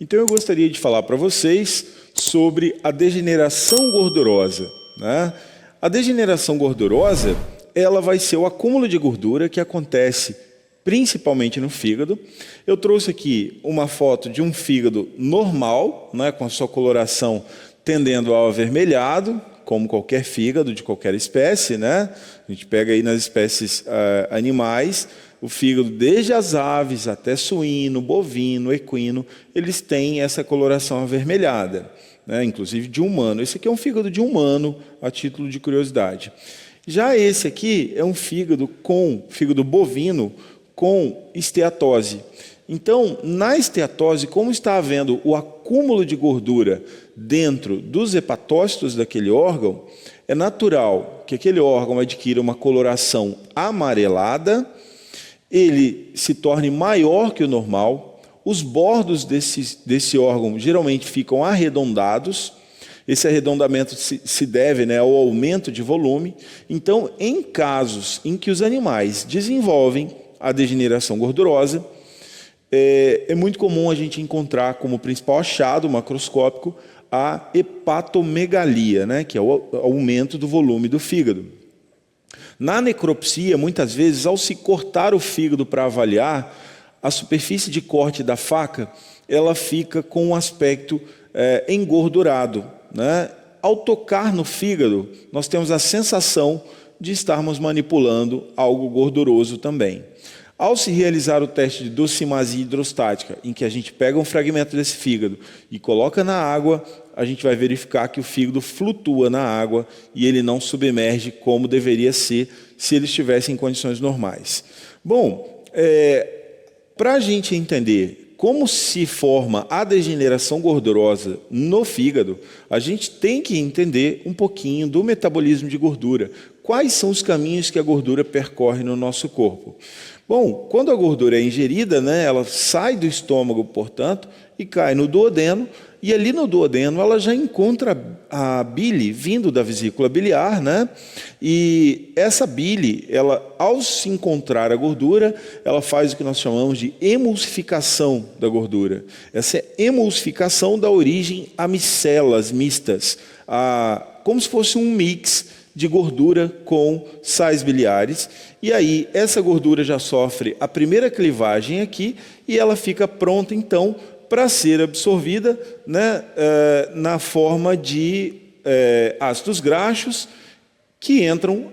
Então eu gostaria de falar para vocês sobre a degeneração gordurosa, né? A degeneração gordurosa, ela vai ser o acúmulo de gordura que acontece principalmente no fígado. Eu trouxe aqui uma foto de um fígado normal, né, com a sua coloração tendendo ao avermelhado, como qualquer fígado de qualquer espécie, né? A gente pega aí nas espécies animais, o fígado, desde as aves até suíno, bovino, equino, eles têm essa coloração avermelhada, né? Inclusive de humano. Esse aqui é um fígado de humano, a título de curiosidade. Já esse aqui é um fígado bovino com esteatose. Então, na esteatose, como está havendo o acúmulo de gordura dentro dos hepatócitos daquele órgão, é natural que aquele órgão adquira uma coloração amarelada, ele se torne maior que o normal, os bordos desse órgão geralmente ficam arredondados. Esse arredondamento se deve, né, ao aumento de volume. Então, em casos em que os animais desenvolvem a degeneração gordurosa, é muito comum a gente encontrar como principal achado macroscópico a hepatomegalia, né, que é o aumento do volume do fígado. Na necropsia, muitas vezes, ao se cortar o fígado para avaliar, a superfície de corte da faca, ela fica com um aspecto engordurado, né? Ao tocar no fígado, nós temos a sensação de estarmos manipulando algo gorduroso também. Ao se realizar o teste de docimasia hidrostática, em que a gente pega um fragmento desse fígado e coloca na água, a gente vai verificar que o fígado flutua na água e ele não submerge como deveria ser se ele estivesse em condições normais. Bom, para a gente entender como se forma a degeneração gordurosa no fígado, a gente tem que entender um pouquinho do metabolismo de gordura. Quais são os caminhos que a gordura percorre no nosso corpo? Bom, quando a gordura é ingerida, né, ela sai do estômago, portanto, e cai no duodeno, e ali no duodeno ela já encontra a bile vindo da vesícula biliar, né? E essa bile, ela, ao se encontrar a gordura, ela faz o que nós chamamos de emulsificação da gordura. Essa emulsificação dá origem a micelas mistas, como se fosse um mix de gordura com sais biliares, e aí essa gordura já sofre a primeira clivagem aqui, e ela fica pronta, então, para ser absorvida, né, na forma de ácidos graxos, que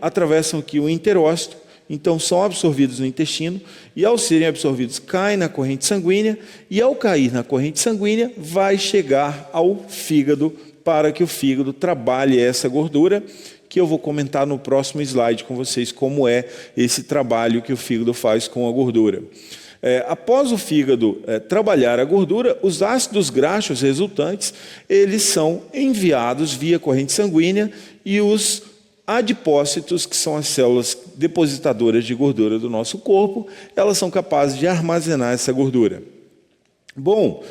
atravessam aqui o enterócito, então são absorvidos no intestino, e ao serem absorvidos, caem na corrente sanguínea, e ao cair na corrente sanguínea, vai chegar ao fígado, para que o fígado trabalhe essa gordura, que eu vou comentar no próximo slide com vocês como é esse trabalho que o fígado faz com a gordura. Após o fígado trabalhar a gordura, os ácidos graxos resultantes, eles são enviados via corrente sanguínea, e os adipócitos, que são as células depositadoras de gordura do nosso corpo, elas são capazes de armazenar essa gordura. Bom,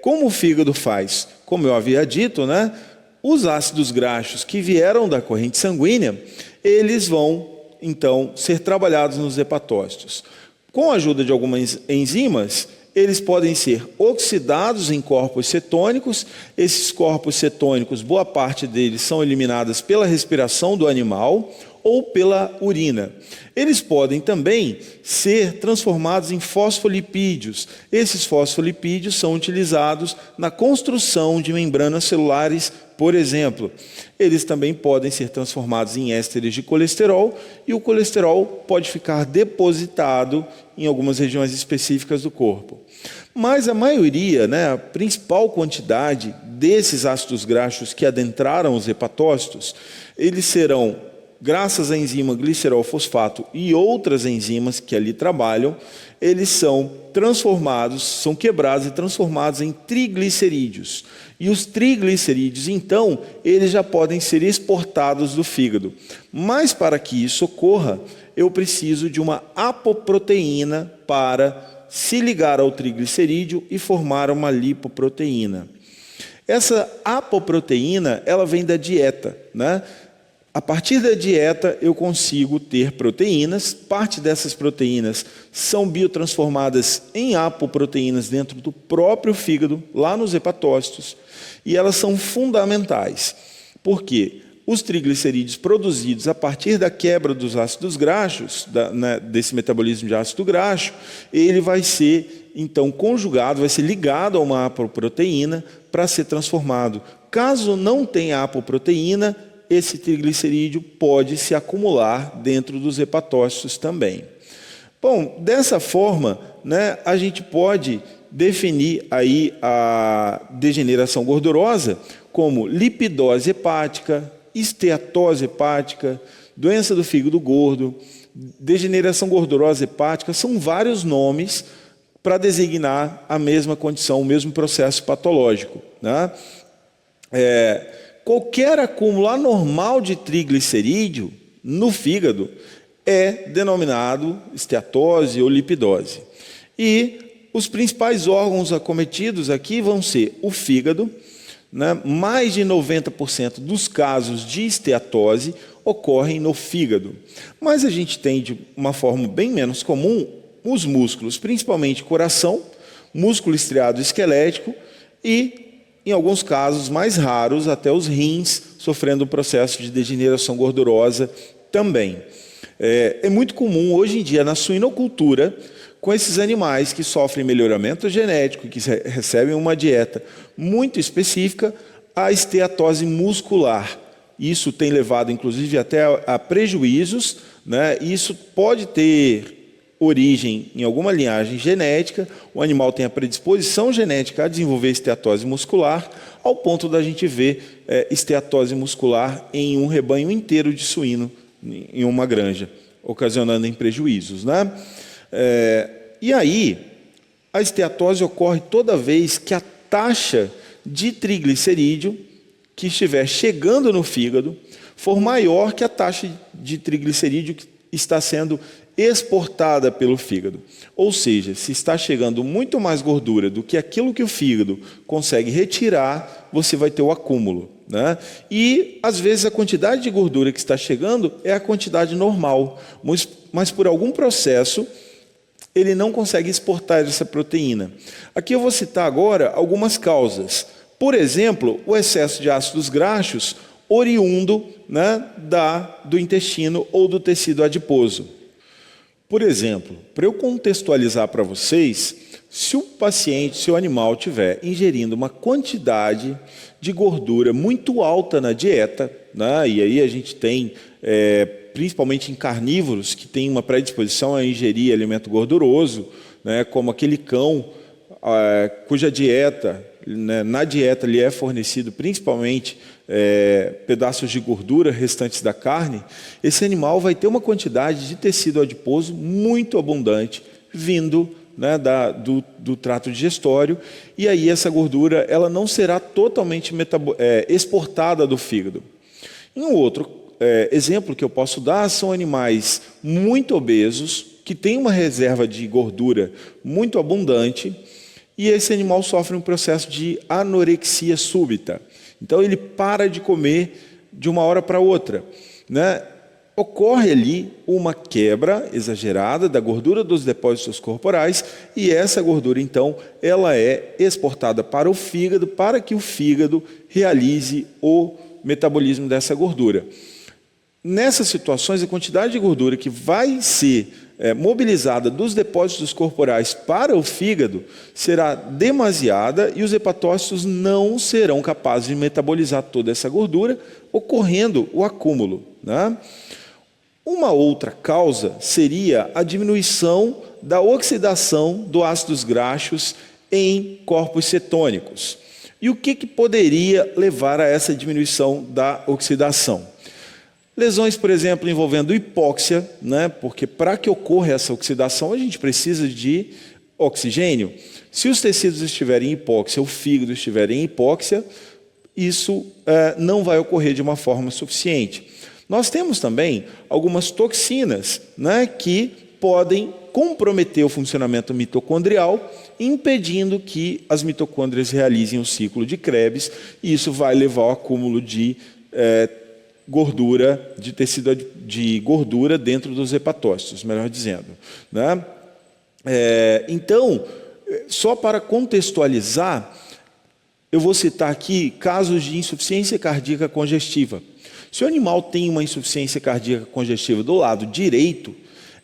como o fígado faz? Como eu havia dito, né? Os ácidos graxos que vieram da corrente sanguínea, eles vão, então, ser trabalhados nos hepatócitos. Com a ajuda de algumas enzimas, eles podem ser oxidados em corpos cetônicos. Esses corpos cetônicos, boa parte deles são eliminados pela respiração do animal ou pela urina. Eles podem também ser transformados em fosfolipídios. Esses fosfolipídios são utilizados na construção de membranas celulares, por exemplo. Eles também podem ser transformados em ésteres de colesterol, e o colesterol pode ficar depositado em algumas regiões específicas do corpo. Mas a maioria, né, a principal quantidade desses ácidos graxos que adentraram os hepatócitos, eles serão, graças à enzima glicerol-fosfato e outras enzimas que ali trabalham, eles são transformados, são quebrados e transformados em triglicerídeos. E os triglicerídeos, então, eles já podem ser exportados do fígado. Mas para que isso ocorra, eu preciso de uma apoproteína para se ligar ao triglicerídeo e formar uma lipoproteína. Essa apoproteína, ela vem da dieta, né? A partir da dieta eu consigo ter proteínas, parte dessas proteínas são biotransformadas em apoproteínas dentro do próprio fígado, lá nos hepatócitos, e elas são fundamentais. Por quê? Os triglicerídeos produzidos a partir da quebra dos ácidos graxos, desse metabolismo de ácido graxo, ele vai ser então conjugado, vai ser ligado a uma apoproteína para ser transformado. Caso não tenha apoproteína, esse triglicerídeo pode se acumular dentro dos hepatócitos também. Bom, dessa forma, a gente pode definir aí a degeneração gordurosa como lipidose hepática, esteatose hepática, doença do fígado gordo, degeneração gordurosa hepática, são vários nomes para designar a mesma condição, o mesmo processo patológico. Qualquer acúmulo anormal de triglicerídeo no fígado é denominado esteatose ou lipidose. E os principais órgãos acometidos aqui vão ser o fígado, mais de 90% dos casos de esteatose ocorrem no fígado. Mas a gente tem, de uma forma bem menos comum, os músculos, principalmente coração, músculo estriado esquelético e, em alguns casos mais raros, até os rins, sofrendo um processo de degeneração gordurosa também. É muito comum hoje em dia na suinocultura, com esses animais que sofrem melhoramento genético e que recebem uma dieta muito específica, a esteatose muscular. Isso tem levado, inclusive, até a prejuízos, Isso pode ter origem em alguma linhagem genética, o animal tem a predisposição genética a desenvolver esteatose muscular, ao ponto da gente ver esteatose muscular em um rebanho inteiro de suíno, em uma granja, ocasionando em prejuízos. E aí, a esteatose ocorre toda vez que a taxa de triglicerídeo que estiver chegando no fígado for maior que a taxa de triglicerídeo que está sendo exportada pelo fígado. Ou seja, se está chegando muito mais gordura do que aquilo que o fígado consegue retirar, você vai ter o acúmulo. E, às vezes, a quantidade de gordura que está chegando é a quantidade normal, mas por algum processo, ele não consegue exportar essa proteína. Aqui eu vou citar agora algumas causas. Por exemplo, o excesso de ácidos graxos oriundo do intestino ou do tecido adiposo. Por exemplo, para eu contextualizar para vocês, se o paciente, se o animal estiver ingerindo uma quantidade de gordura muito alta na dieta, e aí a gente tem, principalmente em carnívoros, que tem uma predisposição a ingerir alimento gorduroso, como aquele cão cuja dieta, na dieta lhe é fornecido principalmente pedaços de gordura restantes da carne, esse animal vai ter uma quantidade de tecido adiposo muito abundante, vindo do trato digestório, e aí essa gordura ela não será totalmente exportada do fígado. E um outro exemplo que eu posso dar são animais muito obesos, que têm uma reserva de gordura muito abundante, e esse animal sofre um processo de anorexia súbita. Então ele para de comer de uma hora para outra. Ocorre ali uma quebra exagerada da gordura dos depósitos corporais, e essa gordura, então, ela é exportada para o fígado, para que o fígado realize o metabolismo dessa gordura. Nessas situações, a quantidade de gordura que vai ser mobilizada dos depósitos corporais para o fígado será demasiada e os hepatócitos não serão capazes de metabolizar toda essa gordura, ocorrendo o acúmulo. Uma outra causa seria a diminuição da oxidação dos ácidos graxos em corpos cetônicos. E o que poderia levar a essa diminuição da oxidação? Lesões, por exemplo, envolvendo hipóxia, porque para que ocorra essa oxidação, a gente precisa de oxigênio. Se os tecidos estiverem em hipóxia, o fígado estiver em hipóxia, isso não vai ocorrer de uma forma suficiente. Nós temos também algumas toxinas que podem comprometer o funcionamento mitocondrial, impedindo que as mitocôndrias realizem o ciclo de Krebs, e isso vai levar ao acúmulo de gordura, de tecido de gordura dentro dos hepatócitos, melhor dizendo, né? Então, só para contextualizar, eu vou citar aqui casos de insuficiência cardíaca congestiva. Se o animal tem uma insuficiência cardíaca congestiva do lado direito,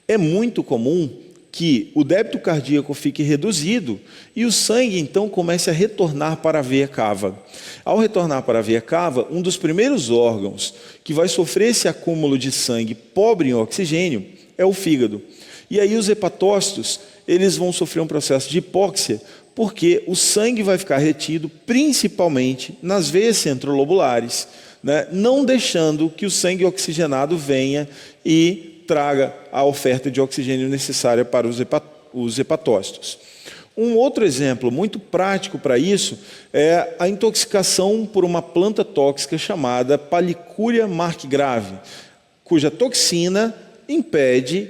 é muito comum que o débito cardíaco fique reduzido e o sangue, então, comece a retornar para a veia cava. Ao retornar para a veia cava, um dos primeiros órgãos que vai sofrer esse acúmulo de sangue pobre em oxigênio é o fígado. E aí os hepatócitos, eles vão sofrer um processo de hipóxia, porque o sangue vai ficar retido principalmente nas veias centrolobulares, né, não deixando que o sangue oxigenado venha e traga a oferta de oxigênio necessária para os hepatócitos. Um outro exemplo muito prático para isso é a intoxicação por uma planta tóxica chamada Palicúria marcgrave, cuja toxina impede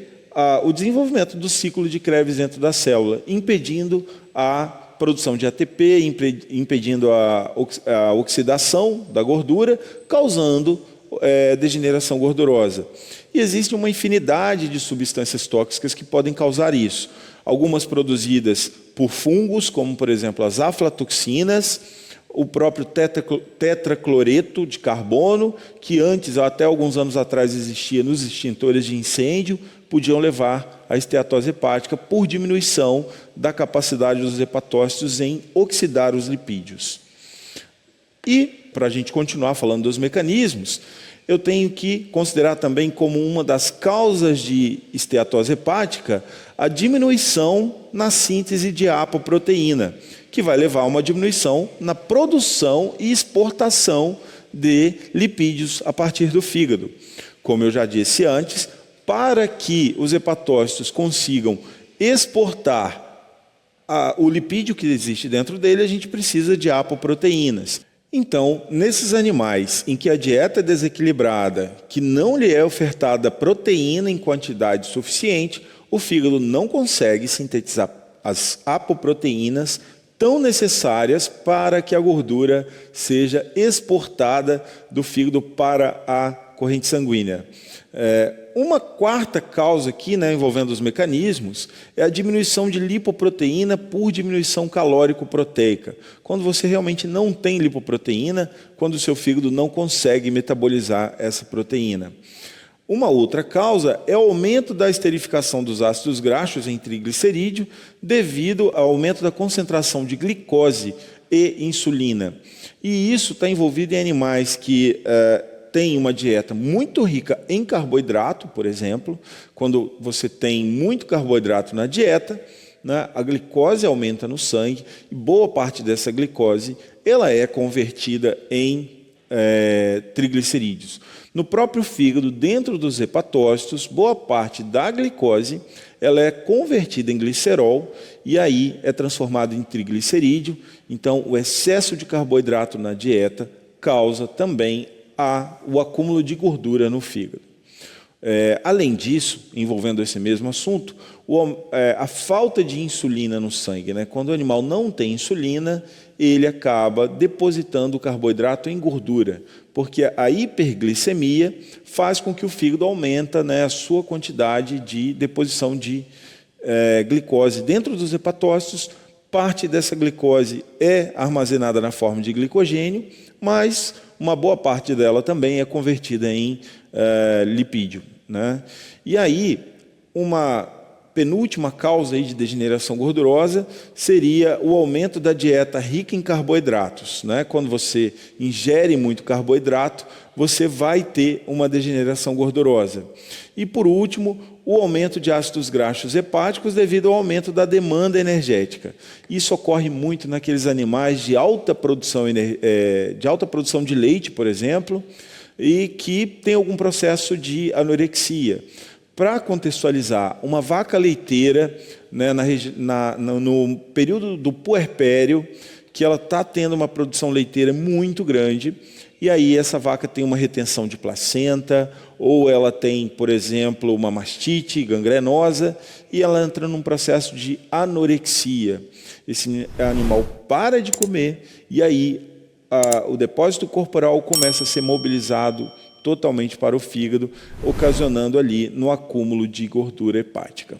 o desenvolvimento do ciclo de Krebs dentro da célula, impedindo a produção de ATP, impedindo a oxidação da gordura, causando degeneração gordurosa. E existe uma infinidade de substâncias tóxicas que podem causar isso. Algumas produzidas por fungos, como por exemplo as aflatoxinas, o próprio tetracloreto de carbono, que antes, até alguns anos atrás, existia nos extintores de incêndio, podiam levar à esteatose hepática por diminuição da capacidade dos hepatócitos em oxidar os lipídios. E, para a gente continuar falando dos mecanismos, eu tenho que considerar também como uma das causas de esteatose hepática a diminuição na síntese de apoproteína, que vai levar a uma diminuição na produção e exportação de lipídios a partir do fígado. Como eu já disse antes, para que os hepatócitos consigam exportar o lipídio que existe dentro dele, a gente precisa de apoproteínas. Então, nesses animais em que a dieta é desequilibrada, que não lhe é ofertada proteína em quantidade suficiente, o fígado não consegue sintetizar as apoproteínas tão necessárias para que a gordura seja exportada do fígado para a corrente sanguínea. Uma quarta causa aqui, né, envolvendo os mecanismos, é a diminuição de lipoproteína por diminuição calórico-proteica. Quando você realmente não tem lipoproteína, quando o seu fígado não consegue metabolizar essa proteína. Uma outra causa é o aumento da esterificação dos ácidos graxos em triglicerídeo devido ao aumento da concentração de glicose e insulina. E isso está envolvido em animais que tem uma dieta muito rica em carboidrato, por exemplo. Quando você tem muito carboidrato na dieta, né, a glicose aumenta no sangue e boa parte dessa glicose ela é convertida em triglicerídeos. No próprio fígado, dentro dos hepatócitos, boa parte da glicose ela é convertida em glicerol e aí é transformada em triglicerídeo. Então, o excesso de carboidrato na dieta causa também o acúmulo de gordura no fígado. Além disso, envolvendo esse mesmo assunto, a falta de insulina no sangue, né? Quando o animal não tem insulina, ele acaba depositando o carboidrato em gordura, porque a hiperglicemia faz com que o fígado aumenta, né, a sua quantidade de deposição de glicose dentro dos hepatócitos. Parte dessa glicose é armazenada na forma de glicogênio, mas uma boa parte dela também é convertida em lipídio, né? E aí, uma penúltima causa aí de degeneração gordurosa seria o aumento da dieta rica em carboidratos, né? Quando você ingere muito carboidrato, você vai ter uma degeneração gordurosa. E por último, o aumento de ácidos graxos hepáticos devido ao aumento da demanda energética. Isso ocorre muito naqueles animais de alta produção de leite, por exemplo, e que tem algum processo de anorexia. Para contextualizar, uma vaca leiteira, né, no período do puerpério, que ela está tendo uma produção leiteira muito grande, e aí essa vaca tem uma retenção de placenta, ou ela tem, por exemplo, uma mastite gangrenosa, e ela entra num processo de anorexia. Esse animal para de comer, e aí o depósito corporal começa a ser mobilizado totalmente para o fígado, ocasionando ali no acúmulo de gordura hepática.